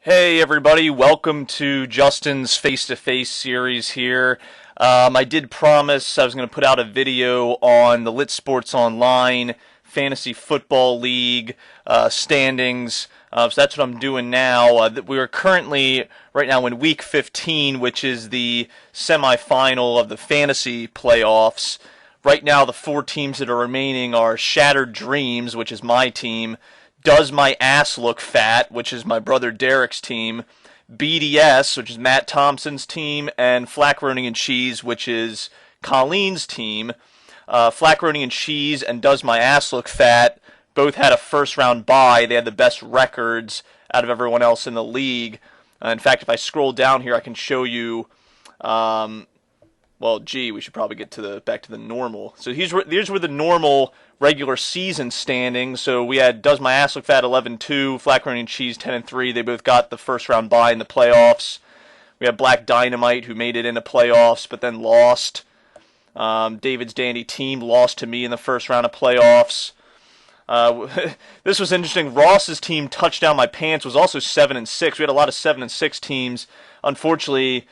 Hey everybody, welcome to Justin's face-to-face series here. I did promise I was going to put out a video on the Lit Sports Online Fantasy Football League standings, so that's what I'm doing now. We are currently, right now, in Week 15, which is the semifinal of the fantasy playoffs. Right now, the four teams that are remaining are Shattered Dreams, which is my team, Does My Ass Look Fat, which is my brother Derek's team, BDS, which is Matt Thompson's team, and FlaccoroniNCheese, which is Colleen's team. FlaccoroniNCheese and Does My Ass Look Fat both had a first-round bye. They had the best records out of everyone else in the league. In fact, if I scroll down here, I can show you... well, gee, we should probably get to back to the normal. So these were the normal regular season standings. So we had Does My Ass Look Fat 11-2, FlaccoroniNCheese 10-3. They both got the first round bye in the playoffs. We had Black Dynamite, who made it into playoffs but then lost. David's Dandy Team lost to me in the first round of playoffs. This was interesting. Ross's team, Touchdown My Pants, was also 7-6. We had a lot of 7-6 teams. Unfortunately,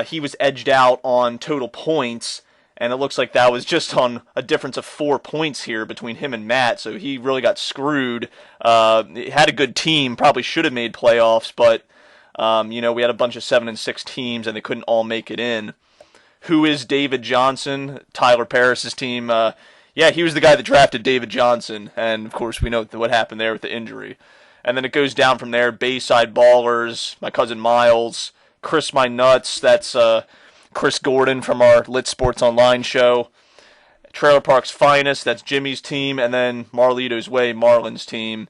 he was edged out on total points, and it looks like that was just on a difference of 4 points here between him and Matt, so he really got screwed. He had a good team, probably should have made playoffs, but we had a bunch of 7-6 teams, and they couldn't all make it in. Who is David Johnson? Tyler Paris's team. Yeah, he was the guy that drafted David Johnson, and of course we know what happened there with the injury. And then it goes down from there. Bayside Ballers, my cousin Miles, Chris My Nuts, that's Chris Gordon from our Lit Sports Online show. Trailer Park's Finest, that's Jimmy's team. And then Marlito's Way, Marlon's team.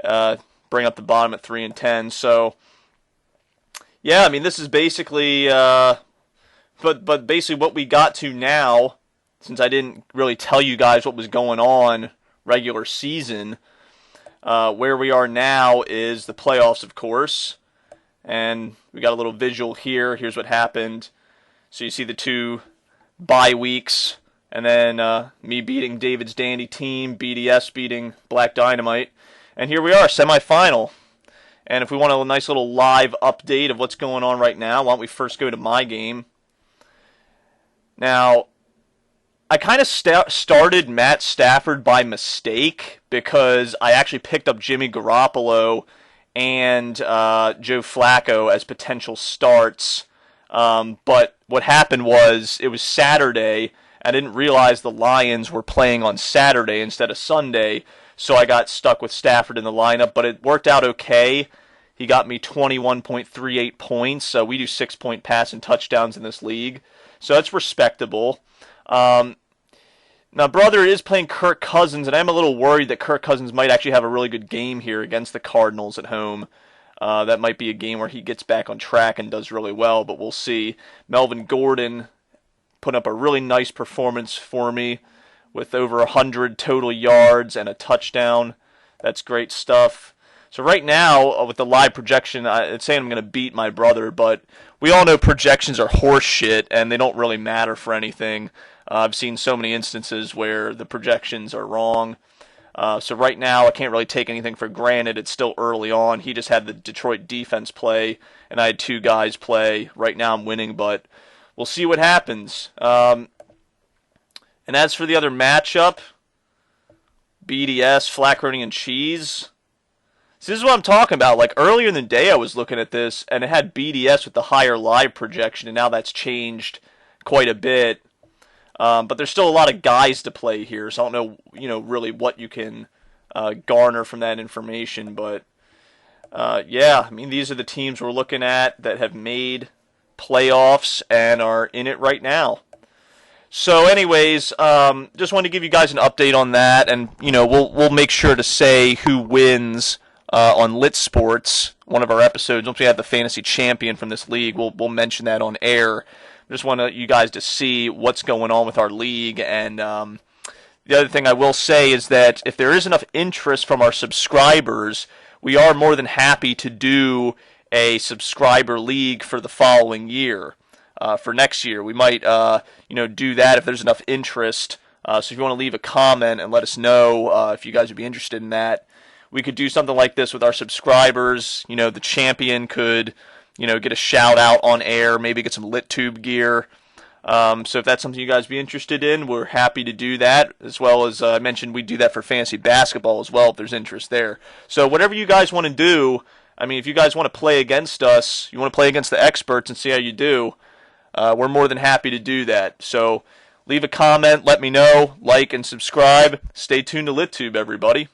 Bring up the bottom at 3-10. So, yeah, I mean, this is basically, but basically what we got to now, since I didn't really tell you guys what was going on regular season, where we are now is the playoffs, of course. And we got a little visual here. Here's what happened. So you see the two bye weeks, and then me beating David's Dandy Team, BDS beating Black Dynamite. And here we are, semifinal. And if we want a nice little live update of what's going on right now, why don't we first go to my game. Now, I kind of started Matt Stafford by mistake because I actually picked up Jimmy Garoppolo and Joe Flacco as potential starts. But what happened was, it was Saturday. I didn't realize the Lions were playing on Saturday instead of Sunday, so I got stuck with Stafford in the lineup, but it worked out okay. He got me 21.38 points, so we do 6-point pass and touchdowns in this league, so that's respectable. Now, brother is playing Kirk Cousins, and I'm a little worried that Kirk Cousins might actually have a really good game here against the Cardinals at home. That might be a game where he gets back on track and does really well, but we'll see. Melvin Gordon put up a really nice performance for me with over 100 total yards and a touchdown. That's great stuff. So right now, with the live projection, it's saying I'm going to beat my brother, but we all know projections are horse shit, and they don't really matter for anything. I've seen so many instances where the projections are wrong. So right now, I can't really take anything for granted. It's still early on. He just had the Detroit defense play, and I had two guys play. Right now, I'm winning, but we'll see what happens. And as for the other matchup, BDS, FlaccoroniNCheese. So this is what I'm talking about. Like, earlier in the day, I was looking at this, and it had BDS with the higher live projection, and now that's changed quite a bit. But there's still a lot of guys to play here, so I don't know, really what you can garner from that information. But yeah, I mean, these are the teams we're looking at that have made playoffs and are in it right now. So, anyways, just wanted to give you guys an update on that, and we'll make sure to say who wins on Lit Sports, one of our episodes. Once we have the fantasy champion from this league, we'll mention that on air. I just want you guys to see what's going on with our league. And the other thing I will say is that if there is enough interest from our subscribers, we are more than happy to do a subscriber league for the following year. For next year, we might do that if there's enough interest. So if you want to leave a comment and let us know if you guys would be interested in that, we could do something like this with our subscribers. You know, the champion could, you know, get a shout out on air, maybe get some LitTube gear. So if that's something you guys be interested in, we're happy to do that, as well as I mentioned we do that for fantasy basketball as well if there's interest there. So whatever you guys want to do, I mean, if you guys want to play against us, you want to play against the experts and see how you do, we're more than happy to do that. So leave a comment, let me know, like and subscribe. Stay tuned to LitTube, everybody.